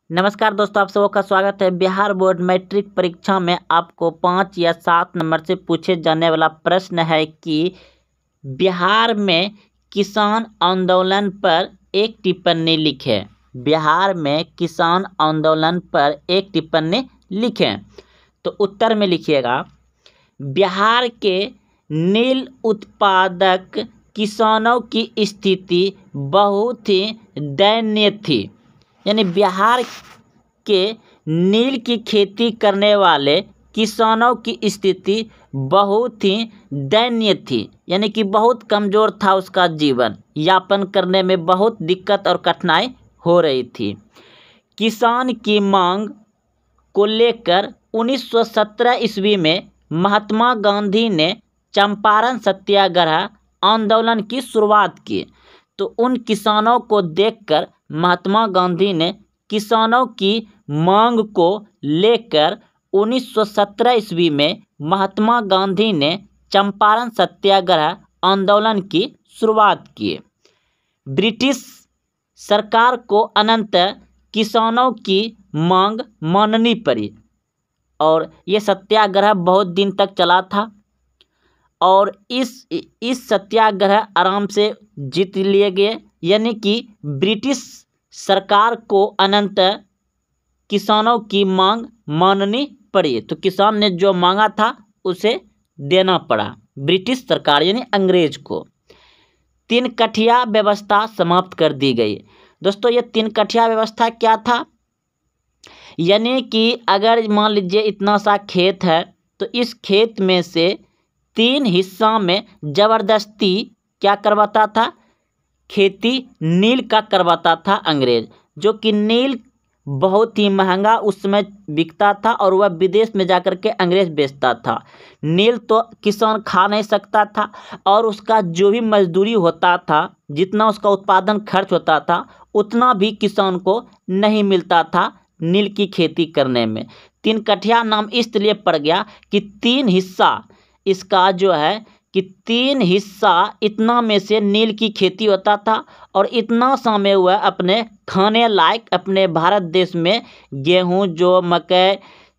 नमस्कार दोस्तों, आप सबों का स्वागत है। बिहार बोर्ड मैट्रिक परीक्षा में आपको 5 या 7 नंबर से पूछे जाने वाला प्रश्न है कि बिहार में किसान आंदोलन पर एक टिप्पणी लिखें। बिहार में किसान आंदोलन पर एक टिप्पणी लिखें। तो उत्तर में लिखिएगा, बिहार के नील उत्पादक किसानों की स्थिति बहुत ही दयनीय थी। यानी बिहार के नील की खेती करने वाले किसानों की स्थिति बहुत ही दयनीय थी। यानी कि बहुत कमज़ोर था, उसका जीवन यापन करने में बहुत दिक्कत और कठिनाई हो रही थी। किसान की मांग को लेकर 1917 ईस्वी में महात्मा गांधी ने चंपारण सत्याग्रह आंदोलन की शुरुआत की। तो उन किसानों को देखकर महात्मा गांधी ने किसानों की मांग को लेकर 1917 ईस्वी में महात्मा गांधी ने चंपारण सत्याग्रह आंदोलन की शुरुआत की। ब्रिटिश सरकार को अनंतर किसानों की मांग माननी पड़ी और ये सत्याग्रह बहुत दिन तक चला था और इस सत्याग्रह आराम से जीत लिए गए। यानी कि ब्रिटिश सरकार को अनंतर किसानों की मांग माननी पड़ी। तो किसान ने जो मांगा था उसे देना पड़ा ब्रिटिश सरकार यानी अंग्रेज को। 3 कठिया व्यवस्था समाप्त कर दी गई। दोस्तों, ये 3 कठिया व्यवस्था क्या था? यानी कि अगर मान लीजिए इतना सा खेत है तो इस खेत में से 3 हिस्सा में ज़बरदस्ती क्या करवाता था? खेती नील का करवाता था अंग्रेज, जो कि नील बहुत ही महंगा उस समय बिकता था और वह विदेश में जाकर के अंग्रेज बेचता था। नील तो किसान खा नहीं सकता था और उसका जो भी मजदूरी होता था, जितना उसका उत्पादन खर्च होता था, उतना भी किसान को नहीं मिलता था नील की खेती करने में। 3 कठिया नाम इसलिए पड़ गया कि 3 हिस्सा इसका जो है कि 3 हिस्सा इतना में से नील की खेती होता था और इतना सा में वह अपने खाने लायक अपने भारत देश में गेहूं, जौ, मकई,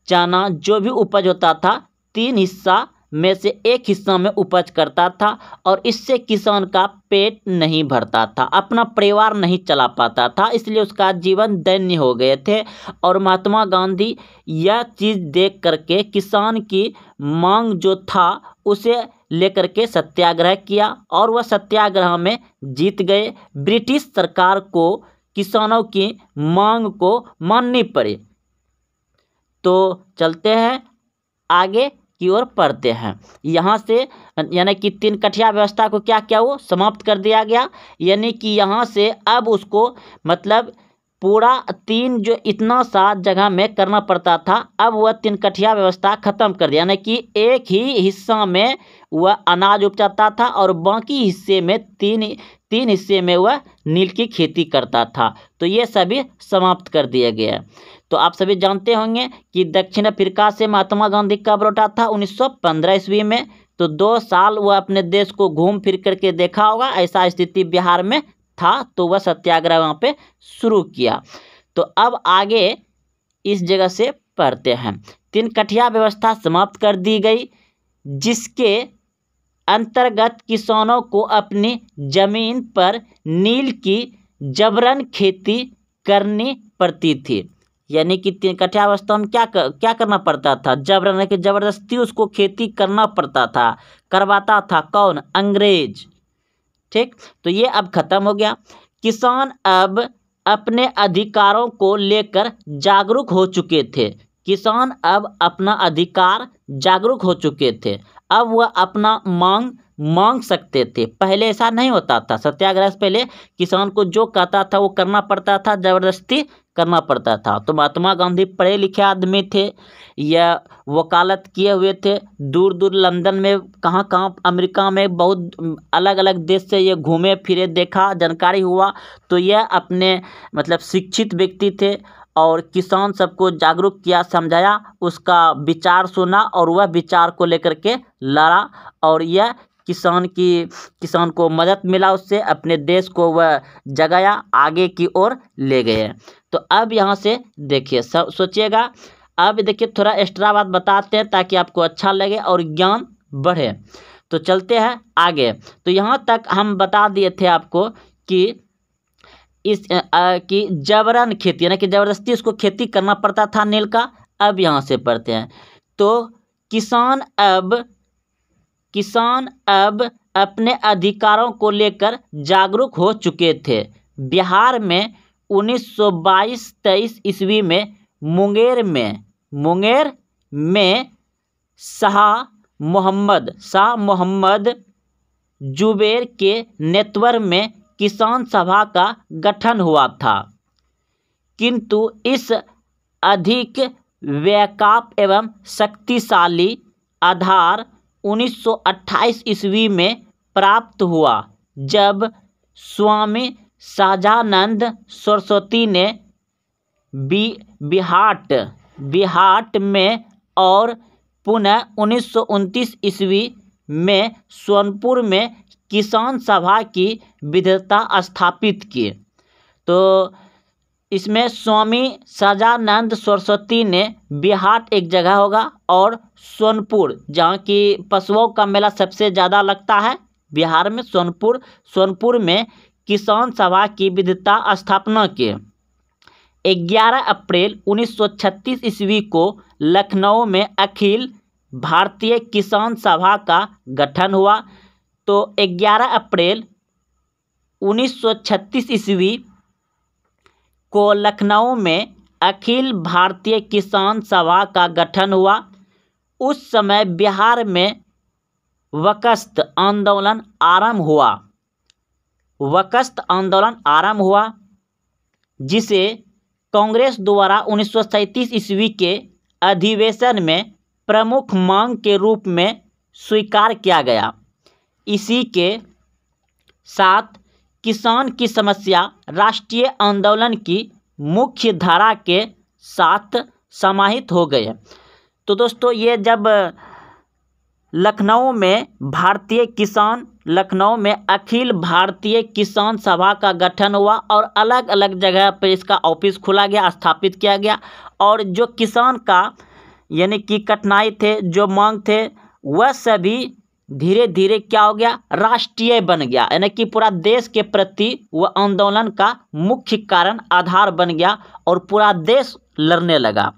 चना जो भी उपज होता था 3 हिस्सा में से 1 हिस्सा में उपज करता था और इससे किसान का पेट नहीं भरता था, अपना परिवार नहीं चला पाता था, इसलिए उसका जीवन दयनीय हो गए थे। और महात्मा गांधी यह चीज़ देख करके किसान की मांग जो था उसे लेकर के सत्याग्रह किया और वह सत्याग्रह में जीत गए। ब्रिटिश सरकार को किसानों की मांग को माननी पड़ी। तो चलते हैं आगे की ओर पढ़ते हैं। यहाँ से यानी कि 3 कठिया व्यवस्था को क्या क्या वो समाप्त कर दिया गया। यानी कि यहाँ से अब उसको मतलब पूरा 3 जो इतना सा जगह में करना पड़ता था, अब वह 3 कठिया व्यवस्था खत्म कर दिया। यानी कि एक ही हिस्सा में वह अनाज उपजाता था और बाकी हिस्से में तीन हिस्से में वह नील की खेती करता था। तो ये सभी समाप्त कर दिया गया। तो आप सभी जानते होंगे कि दक्षिण अफ्रीका से महात्मा गांधी कब लौटा था? 1915 ईस्वी में। तो 2 साल वह अपने देश को घूम फिर करके देखा होगा, ऐसा स्थिति बिहार में था, तो वह सत्याग्रह वहाँ पे शुरू किया। तो अब आगे इस जगह से पढ़ते हैं। 3 कठिया व्यवस्था समाप्त कर दी गई, जिसके अंतर्गत किसानों को अपनी जमीन पर नील की जबरन खेती करनी पड़ती थी। यानी कि 3 कठिया अवस्था में क्या करना पड़ता था? जबरन कि जबरदस्ती उसको खेती करना पड़ता था। करवाता था कौन? अंग्रेज। ठीक, तो ये अब खत्म हो गया। किसान अब अपने अधिकारों को लेकर जागरूक हो चुके थे। किसान अब अपना अधिकार जागरूक हो चुके थे। अब वह अपना मांग सकते थे। पहले ऐसा नहीं होता था। सत्याग्रह से पहले किसान को जो कहता था वो करना पड़ता था, जबरदस्ती करना पड़ता था। तो महात्मा गांधी पढ़े लिखे आदमी थे, या वकालत किए हुए थे, दूर दूर लंदन में कहाँ कहाँ अमेरिका में बहुत अलग अलग देश से ये घूमे फिरे, देखा, जानकारी हुआ। तो यह अपने मतलब शिक्षित व्यक्ति थे और किसान सबको जागरूक किया, समझाया, उसका विचार सुना और वह विचार को लेकर के लड़ा और यह किसान को मदद मिला, उससे अपने देश को वह जगाया, आगे की ओर ले गए। तो अब यहाँ से देखिए, सब सोचिएगा। अब देखिए थोड़ा एक्स्ट्रा बात बताते हैं ताकि आपको अच्छा लगे और ज्ञान बढ़े। तो चलते हैं आगे। तो यहाँ तक हम बता दिए थे आपको कि कि जबरन खेती, यानी कि ज़बरदस्ती उसको खेती करना पड़ता था नील का। अब यहाँ से पढ़ते हैं। तो किसान अब अपने अधिकारों को लेकर जागरूक हो चुके थे। बिहार में 1922-23 ईस्वी में मुंगेर में शाह मोहम्मद जुबैर के नेतृत्व में किसान सभा का गठन हुआ था, किंतु इस अधिक व्यापक एवं शक्तिशाली आधार 1928 ईस्वी में प्राप्त हुआ, जब स्वामी सहजानंद सरस्वती ने बिहाट में और पुनः 1929 ईस्वी में सोनपुर में किसान सभा की विधता स्थापित की। तो इसमें स्वामी सहजानंद सरस्वती ने बिहाट एक जगह होगा और सोनपुर, जहाँ की पशुओं का मेला सबसे ज़्यादा लगता है बिहार में, सोनपुर में किसान सभा की विधता स्थापना की। 11 अप्रैल 1936 ईस्वी को लखनऊ में अखिल भारतीय किसान सभा का गठन हुआ। तो 11 अप्रैल 1936 ईस्वी को लखनऊ में अखिल भारतीय किसान सभा का गठन हुआ। उस समय बिहार में वक्स्त आंदोलन आरंभ हुआ, जिसे कांग्रेस द्वारा 1937 ईस्वी के अधिवेशन में प्रमुख मांग के रूप में स्वीकार किया गया। इसी के साथ किसान की समस्या राष्ट्रीय आंदोलन की मुख्य धारा के साथ समाहित हो गए। तो दोस्तों, ये जब लखनऊ में अखिल भारतीय किसान सभा का गठन हुआ और अलग अलग जगह पर इसका ऑफिस खोला गया, स्थापित किया गया, और जो किसान का यानी कि कठिनाई थे, जो मांग थे, वह सभी धीरे धीरे क्या हो गया, राष्ट्रीय बन गया, यानी कि पूरा देश के प्रति वह आंदोलन का मुख्य कारण आधार बन गया और पूरा देश लड़ने लगा।